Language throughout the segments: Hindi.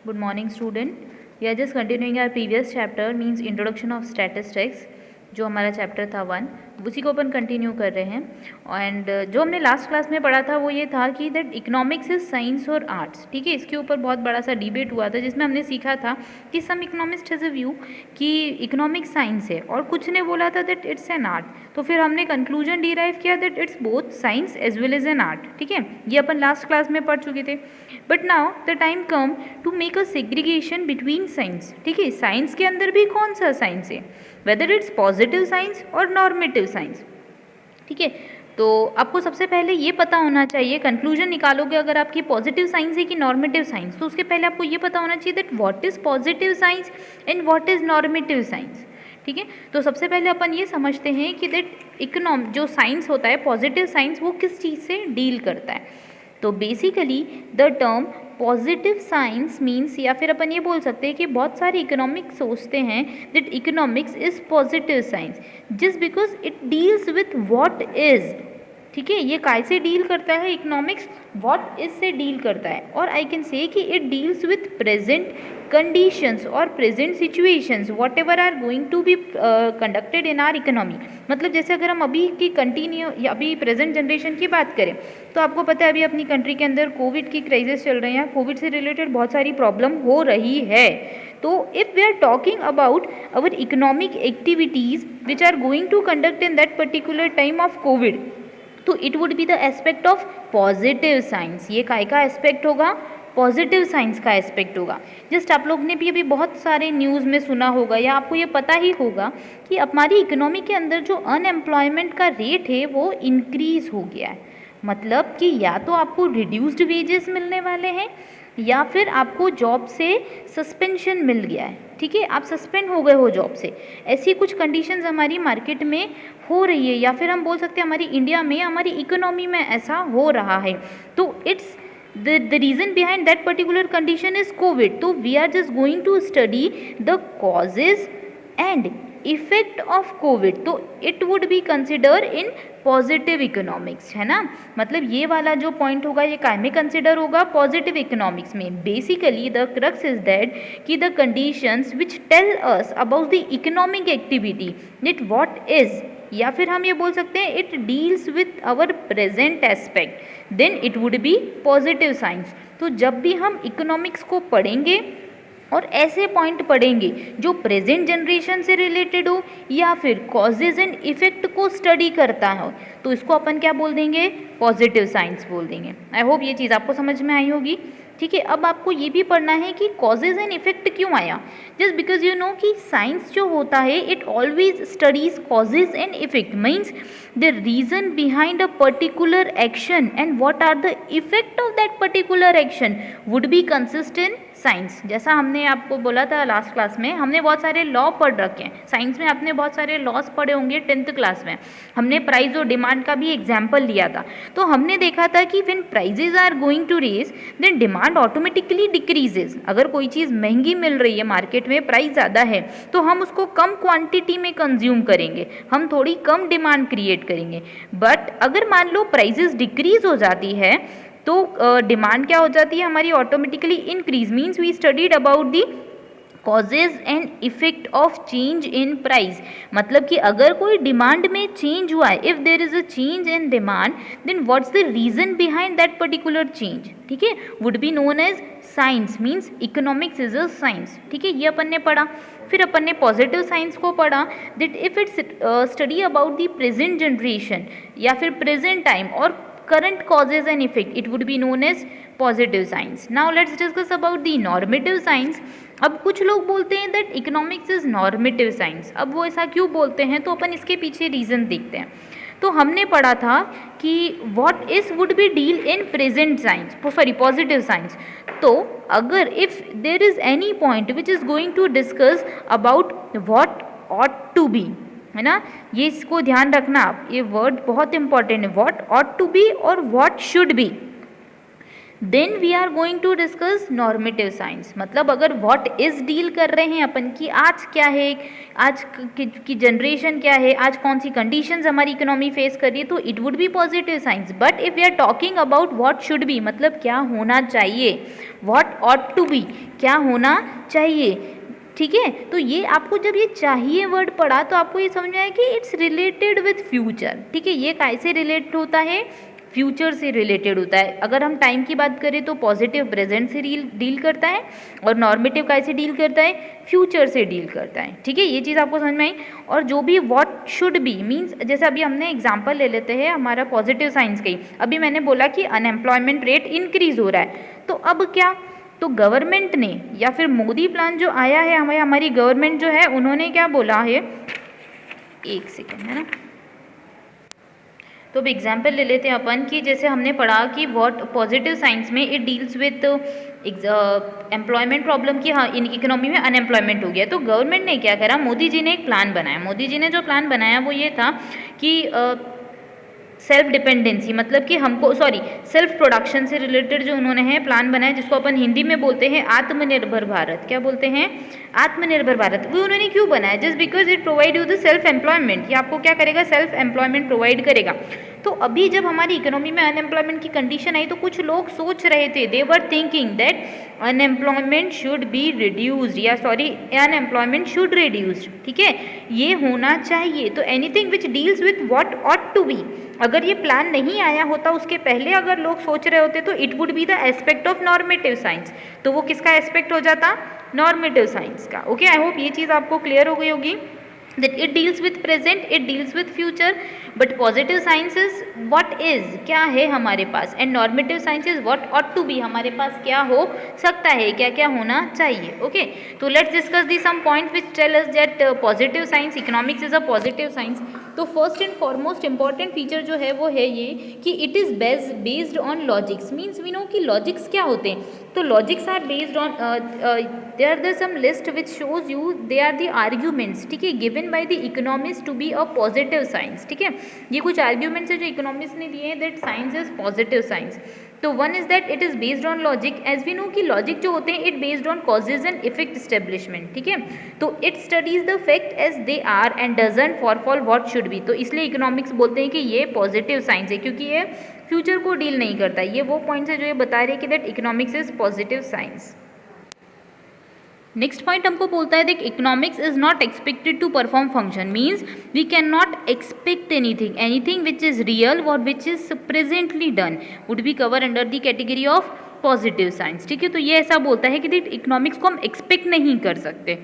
Good morning, student. We are just continuing our previous chapter, means introduction of statistics. जो हमारा चैप्टर था 1, उसी को अपन कंटिन्यू कर रहे हैं। एंड जो हमने लास्ट क्लास में पढ़ा था वो ये था कि दैट इकोनॉमिक्स इज साइंस और आर्ट्स। ठीक है, इसके ऊपर बहुत बड़ा सा डिबेट हुआ था जिसमें हमने सीखा था कि सम इकोनॉमिस्ट हैज़ अ व्यू कि इकोनॉमिक्स साइंस है और कुछ ने बोला था दैट इट्स एन आर्ट। तो फिर हमने कंक्लूजन डिराइव किया that it's both science as well as an art. ठीक है, ये अपन लास्ट क्लास में पढ़ चुके थे। But now the time come to make a segregation between science. ठीक है, साइंस के अंदर भी कौन सा साइंस है, वेदर इट्स पॉजिटिव साइंस और नॉर्मेटिव साइंस। ठीक है, तो आपको सबसे पहले ये पता होना चाहिए, कंक्लूजन निकालोगे अगर आपकी पॉजिटिव साइंस है कि नॉर्मेटिव साइंस, तो उसके पहले आपको ये पता होना चाहिए that what is positive science and what is normative science. ठीक है, तो सबसे पहले अपन ये समझते हैं कि दैट जो साइंस होता है पॉजिटिव साइंस वो किस चीज़ से डील करता है। तो basically the term positive science means, या फिर अपन ये बोल सकते हैं कि बहुत सारे इकोनॉमिक्स सोचते हैं that economics is positive science just because it deals with what is. ठीक है, ये काय से डील करता है इकोनॉमिक्स, व्हाट इज से डील करता है। और आई कैन से कि it deals with present conditions और present situations whatever are going to be conducted in our economy. मतलब जैसे अगर हम अभी की कंटिन्यू या अभी प्रेजेंट जनरेशन की बात करें तो आपको पता है अभी अपनी कंट्री के अंदर कोविड की क्राइसिस चल रही है, कोविड से रिलेटेड बहुत सारी प्रॉब्लम हो रही है। तो if we are talking about our economic activities which are going to conduct in that particular time of COVID, तो it would be the aspect of positive science. ये काय का एस्पेक्ट होगा, पॉजिटिव साइंस का एस्पेक्ट होगा। जस्ट आप लोग ने भी अभी बहुत सारे न्यूज़ में सुना होगा या आपको ये पता ही होगा कि हमारी इकोनॉमी के अंदर जो अनएम्प्लॉयमेंट का रेट है वो इंक्रीज़ हो गया है। मतलब कि या तो आपको रिड्यूस्ड वेजेस मिलने वाले हैं या फिर आपको जॉब से सस्पेंशन मिल गया है। ठीक है, आप सस्पेंड हो गए हो जॉब से, ऐसी कुछ कंडीशंस हमारी मार्केट में हो रही है, या फिर हम बोल सकते हैं हमारी इंडिया में, हमारी इकोनॉमी में ऐसा हो रहा है। तो it's the reason behind that particular condition is COVID. So we are just going to study the causes and effect of COVID. तो it would be considered in positive economics, है ना। मतलब ये वाला जो पॉइंट होगा ये काय में कंसिडर होगा, पॉजिटिव इकोनॉमिक्स में। Basically the crux is that कि the conditions which tell us about the economic activity it what is, या फिर हम ये बोल सकते हैं it deals with our present aspect, then it would be positive science. तो जब भी हम इकोनॉमिक्स को पढ़ेंगे और ऐसे पॉइंट पढ़ेंगे जो प्रेजेंट जनरेशन से रिलेटेड हो या फिर कॉजेज एंड इफेक्ट को स्टडी करता हो, तो इसको अपन क्या बोल देंगे, पॉजिटिव साइंस बोल देंगे। आई होप ये चीज़ आपको समझ में आई होगी। ठीक है, अब आपको ये भी पढ़ना है कि कॉजेज एंड इफेक्ट क्यों आया। जस्ट बिकॉज यू नो कि साइंस जो होता है it always studies causes and effect, means the reason behind a particular action and what are the effect of that particular action would be consistent science. जैसा हमने आपको बोला था लास्ट क्लास में, हमने बहुत सारे लॉ पढ़ रखे हैं साइंस में, आपने बहुत सारे लॉज पढ़े होंगे 10th क्लास में। हमने प्राइस और डिमांड का भी एग्जाम्पल लिया था। तो हमने देखा था कि when prices are going to raise then demand automatically decreases. अगर कोई चीज़ महंगी मिल रही है मार्केट में, प्राइस ज़्यादा है, तो हम उसको कम क्वांटिटी में कंज्यूम करेंगे, हम थोड़ी कम डिमांड क्रिएट करेंगे। बट अगर मान लो प्राइजेज डिक्रीज हो जाती है तो डिमांड क्या हो जाती है हमारी, automatically increase. Means we studied about the causes and effect of change in price. मतलब कि अगर कोई डिमांड में चेंज हुआ है, if there is a change in demand then what's the reason behind that particular change. ठीक है, would be known as science, means economics is a science. ठीक है, ये अपन ने पढ़ा। फिर अपन ने पॉजिटिव साइंस को पढ़ा that if it's study about the present generation या फिर प्रेजेंट टाइम और current causes and effect, it would be known as positive science. Now let's discuss about the normative science. अब कुछ लोग बोलते हैं that economics is normative science. अब वो ऐसा क्यों बोलते हैं, तो अपन इसके पीछे रीज़न देखते हैं। तो हमने पढ़ा था कि what is would be deal in present science, sorry positive science। तो अगर if there is any point which is going to discuss about what ought to be, है ना, ये इसको ध्यान रखना आप, ये वर्ड बहुत इंपॉर्टेंट है, व्हाट ऑट टू बी और what should be. Then we are going to discuss normative science, मतलब अगर व्हाट इज डील कर रहे हैं अपन की आज क्या है, आज की जनरेशन क्या है, आज कौन सी कंडीशंस हमारी इकोनॉमी फेस कर रही है, तो it would be positive science. But if we are talking about what should be, मतलब क्या होना चाहिए, व्हाट ऑट टू बी, क्या होना चाहिए. ठीक है, तो ये आपको जब ये चाहिए वर्ड पढ़ा तो आपको ये समझ में आया कि इट्स रिलेटेड विथ फ्यूचर. ठीक है, ये कैसे रिलेट होता है, फ्यूचर से रिलेटेड होता है. अगर हम टाइम की बात करें तो पॉजिटिव प्रेजेंट से डील करता है, और नॉर्मेटिव कैसे डील करता है, फ्यूचर से डील करता है. ठीक है, ये चीज़ आपको समझ में आई. और जो भी व्हाट शुड बी मीन्स, जैसे अभी हमने एग्जांपल ले लेते हैं हमारा पॉजिटिव साइंस की. अभी मैंने बोला कि अनएम्प्लॉयमेंट रेट इंक्रीज हो रहा है, तो अब क्या, तो गवर्नमेंट ने या फिर मोदी प्लान जो आया है, हमारी गवर्नमेंट जो है उन्होंने क्या बोला है, एक सेकेंड है ना. तो अब एग्जाम्पल ले लेते हैं अपन कि जैसे हमने पढ़ा कि व्हाट पॉजिटिव साइंस में it deals with employment problem की. हाँ, इन इकोनॉमी में अनएम्प्लॉयमेंट हो गया, तो गवर्नमेंट ने क्या करा, मोदी जी ने एक प्लान बनाया. मोदी जी ने जो प्लान बनाया वो ये था कि सेल्फ डिपेंडेंसी, मतलब कि हमको सेल्फ प्रोडक्शन से रिलेटेड जो उन्होंने है प्लान बनाया, जिसको अपन हिंदी में बोलते हैं आत्मनिर्भर भारत. क्या बोलते हैं, आत्मनिर्भर भारत. वो उन्होंने क्यों बनाया, just because it provide you the self employment. ये आपको क्या करेगा, सेल्फ एम्प्लॉयमेंट प्रोवाइड करेगा. तो अभी जब हमारी इकोनॉमी में अनएम्प्लॉयमेंट की कंडीशन आई तो कुछ लोग सोच रहे थे, they were thinking that unemployment should be reduced, या अनएम्प्लॉयमेंट शुड रिड्यूस्ड. ठीक है, ये होना चाहिए. तो anything which deals with what ought to be, अगर ये प्लान नहीं आया होता उसके पहले अगर लोग सोच रहे होते तो it would be the aspect of normative science. तो वो किसका एस्पेक्ट हो जाता, नॉर्मेटिव साइंस का. ओके, आई होप ये चीज़ आपको क्लियर हो गई होगी. that it deals with present, it deals with future, but positive science is what is, क्या है हमारे पास, and normative science is what ought to be, हमारे पास क्या हो सकता है, क्या क्या होना चाहिए. ओके, तो let's discuss the some points which tell us that positive science, economics is a positive science. तो first and foremost important feature जो है वो है ये कि it is based on logics. Means we know कि लॉजिक्स क्या होते हैं, तो logics are based on, they are the some list which shows you, they are the arguments. ठीक है, given by the economist to be a positive science. ठीक है, ये कुछ आर्ग्यूमेंट्स है जो इकोनॉमिस्ट ने दिए हैं that science is positive science. तो one is that it is based on logic. As we know कि लॉजिक जो होते हैं it based on causes and effect establishment. ठीक है, तो it studies the fact as they are and doesn't for fall what should be. तो इसलिए इकोनॉमिक्स बोलते हैं कि ये पॉजिटिव साइंस है, क्योंकि ये फ्यूचर को डील नहीं करता. ये वो पॉइंट्स है जो ये बता रहे हैं कि that economics is positive science. Next point हमको बोलता है that economics is not expected to perform function. Means we can not expect anything which is real और which is presently done would be cover under the category of positive science. ठीक है, तो ये ऐसा बोलता है कि दैट इकोनॉमिक्स को हम एक्सपेक्ट नहीं कर सकते.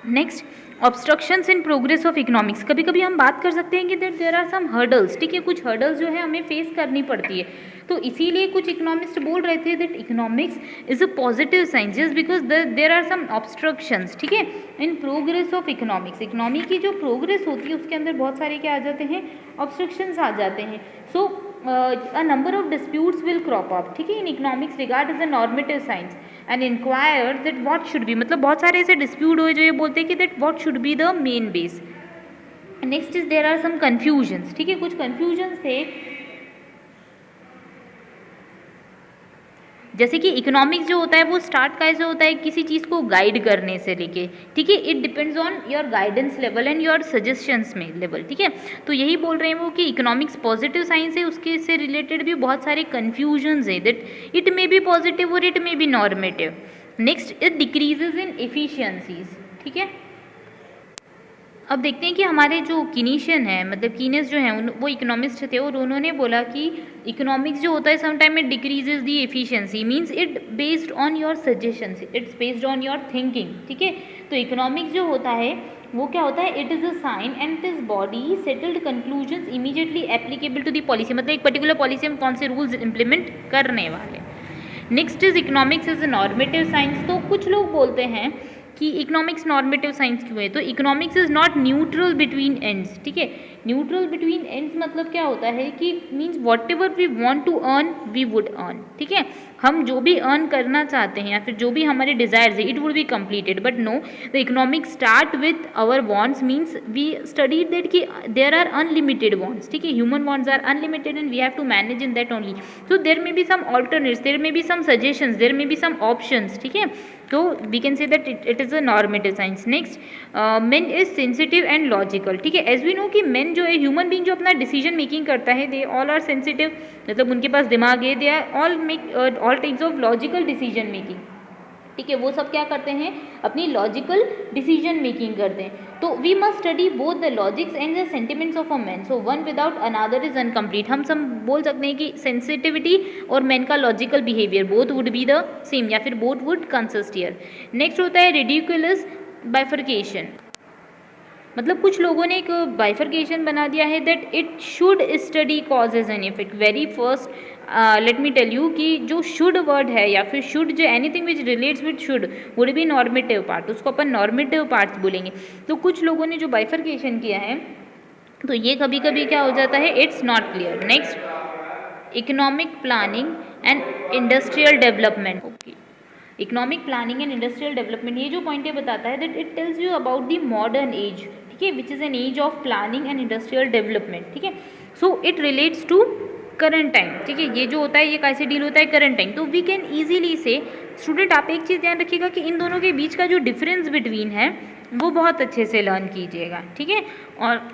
Next, obstructions in progress of economics. कभी कभी हम बात कर सकते हैं कि that there are some hurdles. ठीक है, कुछ हर्डल्स जो है हमें फेस करनी पड़ती है, तो इसीलिए कुछ इकोनॉमिस्ट बोल रहे थे that economics is a positive science just because there are some obstructions. ठीक है, in progress of economics. Economy की जो प्रोग्रेस होती है उसके अंदर बहुत सारे क्या आ जाते हैं, ऑब्स्ट्रक्शंस आ जाते हैं. सो a number of disputes will crop up. ठीक है, in economics regard as a normative science and inquire that what should be, मतलब बहुत सारे ऐसे dispute हुए जो ये बोलते हैं कि that what should be the main base. Next is there are some confusions. ठीक है, कुछ confusions थे, जैसे कि इकोनॉमिक्स जो होता है वो स्टार्ट कैसे होता है, किसी चीज़ को गाइड करने से लेके. ठीक है, it depends on your guidance level and your suggestions में लेवल. ठीक है, तो यही बोल रहे हैं वो कि इकोनॉमिक्स पॉजिटिव साइंस है, उसके से रिलेटेड भी बहुत सारे कन्फ्यूजन्स है that it may be positive और it may be normative. Next, it decreases in efficiencies. ठीक है, अब देखते हैं कि हमारे जो कीनीशियन है, मतलब कीनेस जो हैं वो इकोनॉमिस्ट थे और उन्होंने बोला कि इकोनॉमिक्स जो होता है sometime it decreases the efficiency. Means it based on your suggestions, it's based on your thinking. ठीक है, तो इकोनॉमिक्स जो होता है वो क्या होता है, it is a science and it is body settled conclusions immediately applicable to the policy. मतलब एक पर्टिकुलर पॉलिसी में कौन से रूल्स इंप्लीमेंट करने वाले. Next is economics is a normative science. तो कुछ लोग बोलते हैं कि इकोनॉमिक्स नॉर्मेटिव साइंस क्यों है, तो economics is not neutral between ends. ठीक है, न्यूट्रल बिटवीन एंड्स मतलब क्या होता है कि means whatever we want to earn we would earn. ठीक है, हम जो भी अर्न करना चाहते हैं या फिर जो भी हमारे डिज़ायर्स है it would be completed, but no, the economic start with our wants means we studied that कि देयर आर अनलिमिटेड वॉन्ट्स, ठीक है, human wants are unlimited and we have to manage in that only. So there may be some alternates, there may be some suggestions, there may be some options, ठीक है. तो we can say that it is a normative science. Next, man is sensitive and logical, ठीक है. एज वी नो कि मेन जो है ह्यूमन बीइंग जो अपना डिसीजन मेकिंग करता है, दे ऑल आर सेंसिटिव, मतलब उनके पास दिमाग है, they are all make all types of logical decision making, ठीक है. वो सब क्या करते हैं, अपनी लॉजिकल डिसीजन मेकिंग करते हैं. तो we must study both the logics and the sentiments of a man. So one without another is incomplete. हम सब बोल सकते हैं कि सेंसिटिविटी और मैन का logical behaviour both would be the same या फिर both would consist here. Next होता है रिडिकुलस बाइफर्केशन. मतलब कुछ लोगों ने एक बाइफर्केशन बना दिया है that it should study causes and effect. Very first let me tell you कि जो शुड वर्ड है या फिर शुड जो anything which relates with should would be normative part, उसको अपन नॉर्मेटिव पार्ट्स बोलेंगे. तो कुछ लोगों ने जो बाइफर्केशन किया है तो ये कभी कभी क्या हो जाता है, it's not clear. Next, economic planning and industrial development. Okay, economic planning and industrial development, ये जो पॉइंट है बताता है that it tells you about the modern age, ठीक है, which is an age of planning and industrial development, ठीक है. So it relates to current time, ठीक है. ये जो होता है ये कैसे डील होता है, करंट टाइम. तो वी कैन ईजिली से, स्टूडेंट आप एक चीज़ ध्यान रखिएगा कि इन दोनों के बीच का जो डिफरेंस बिटवीन है वो बहुत अच्छे से लर्न कीजिएगा, ठीक है. और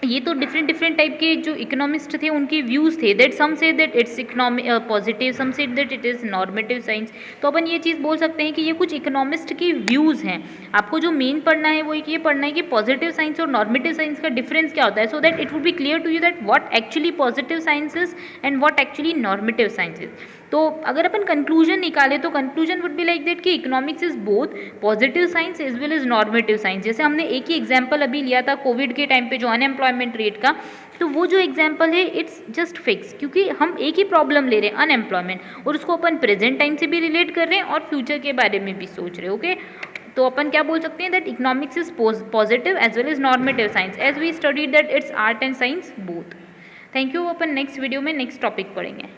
ये तो डिफरेंट टाइप के जो इकोनॉमिस्ट थे उनके व्यूज़ थे, that some say that it's economic positive, some say that it is normative science. तो अपन ये चीज़ बोल सकते हैं कि ये कुछ इकोनॉमिस्ट के व्यूज़ हैं. आपको जो मेन पढ़ना है वो ये पढ़ना है कि पॉजिटिव साइंस और नॉर्मेटिव साइंस का डिफरेंस क्या होता है, so that it would be clear to you that what actually positive science is and what actually normative science is. तो अगर अपन कंक्लूजन निकाले तो conclusion would be like that कि economics is both positive science as well as normative science. जैसे हमने एक ही एग्जाम्पल अभी लिया था कोविड के टाइम पे जो अनएम्प्लॉयमेंट रेट का, तो वो जो एग्जाम्पल है इट्स जस्ट फिक्स, क्योंकि हम एक ही प्रॉब्लम ले रहे हैं अनएम्प्लॉयमेंट, और उसको अपन प्रेजेंट टाइम से भी रिलेट कर रहे हैं और फ्यूचर के बारे में भी सोच रहे हैं. ओके, तो अपन क्या बोल सकते हैं that economics is positive as well as normative science as we studied that it's art and science both. Thank you. अपन नेक्स्ट वीडियो में नेक्स्ट टॉपिक पढ़ेंगे.